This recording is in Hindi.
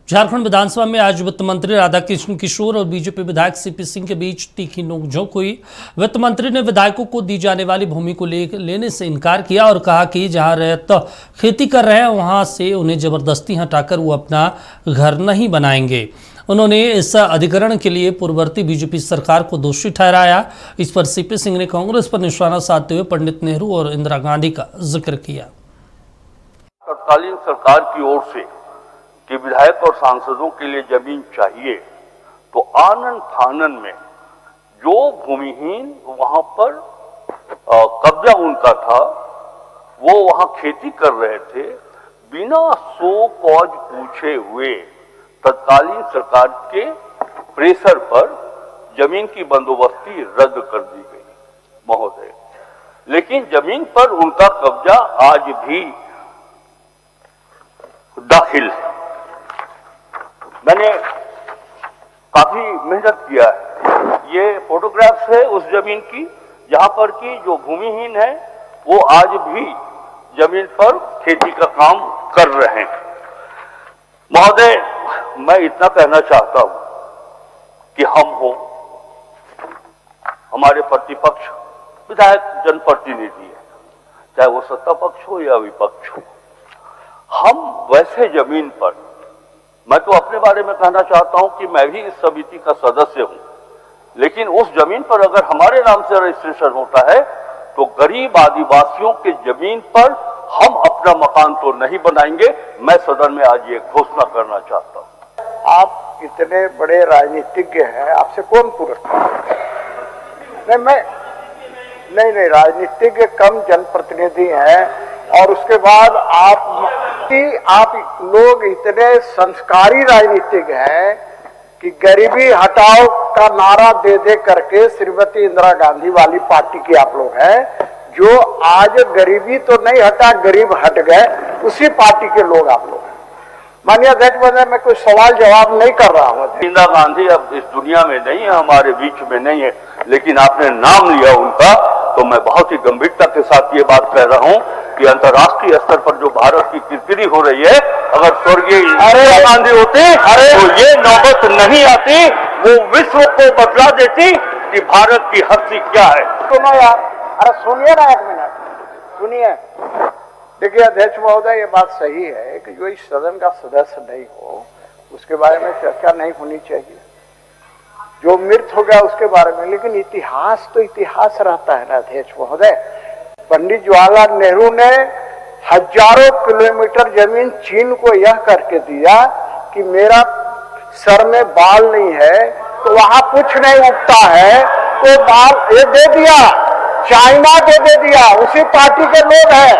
झारखंड विधानसभा में आज वित्त मंत्री राधाकृष्ण किशोर और बीजेपी विधायक सीपी सिंह के बीच तीखी नोकझोंक हुई। वित्त मंत्री ने विधायकों को दी जाने वाली भूमि को लेने से इनकार किया और कहा कि जहां रैयत खेती कर रहे हैं वहां से उन्हें जबरदस्ती हटाकर वो अपना घर नहीं बनाएंगे। उन्होंने इस अधिग्रहण के लिए पूर्ववर्ती बीजेपी सरकार को दोषी ठहराया। इस पर सीपी सिंह ने कांग्रेस पर निशाना साधते हुए पंडित नेहरू और इंदिरा गांधी का जिक्र किया। तत्कालीन सरकार की ओर से कि विधायक और सांसदों के लिए जमीन चाहिए, तो आनन फानन में जो भूमिहीन वहां पर कब्जा उनका था, वो वहां खेती कर रहे थे, बिना सो कॉज पूछे हुए तत्कालीन सरकार के प्रेशर पर जमीन की बंदोबस्ती रद्द कर दी गई महोदय। लेकिन जमीन पर उनका कब्जा आज भी दाखिल है। मैंने काफी मेहनत किया है। ये फोटोग्राफ्स है उस जमीन की जहां पर की जो भूमिहीन है वो आज भी जमीन पर खेती का काम कर रहे हैं। महोदय, मैं इतना कहना चाहता हूं कि हम हो, हमारे प्रतिपक्ष विधायक जनप्रतिनिधि है, चाहे वो सत्ता पक्ष हो या विपक्ष हो, हम वैसे जमीन पर, मैं तो अपने बारे में कहना चाहता हूं कि मैं भी इस समिति का सदस्य हूं, लेकिन उस जमीन पर अगर हमारे नाम से रजिस्ट्रेशन होता है तो गरीब आदिवासियों के जमीन पर हम अपना मकान तो नहीं बनाएंगे। मैं सदन में आज ये घोषणा करना चाहता हूं। आप इतने बड़े राजनीतिज्ञ हैं, आपसे कौन पुरस्कार? नहीं, राजनीतिज्ञ कम जनप्रतिनिधि हैं, और उसके बाद आप लोग इतने संस्कारी राजनीतिज्ञ हैं कि गरीबी हटाओ का नारा दे दे करके श्रीमती इंदिरा गांधी वाली पार्टी की आप लोग हैं, जो आज गरीबी तो नहीं हटा, गरीब हट गए, उसी पार्टी के लोग आप लोग। मानिए अध्यक्ष, मैं कोई सवाल जवाब नहीं कर रहा हूँ। इंदिरा गांधी अब इस दुनिया में नहीं है, हमारे बीच में नहीं है, लेकिन आपने नाम लिया उनका, तो मैं बहुत ही गंभीरता के साथ ये बात कह रहा हूँ कि अंतर्राष्ट्रीय स्तर पर जो भारत की किरकिरी हो रही है, अगर स्वर्गीय इंदिरा गांधी होते तो ये नौबत नहीं आती, वो विश्व को बतला देती कि भारत की हस्ती क्या है। सुनो यार, अरे सुनिए ना, एक मिनट सुनिए। देखिए अध्यक्ष महोदय, ये बात सही है कि जो इस सदन का सदस्य नहीं हो उसके बारे में चर्चा नहीं होनी चाहिए, जो मृत हो गया उसके बारे में, लेकिन इतिहास तो इतिहास रहता है ना अध्यक्ष महोदय। पंडित जवाहरलाल नेहरू ने हजारों किलोमीटर जमीन चीन को यह करके दिया कि मेरा सर में बाल नहीं है, तो वहां कुछ नहीं उगता है, तो बाल ये दे दिया, चाइना को दे दिया, उसी पार्टी के लोग हैं।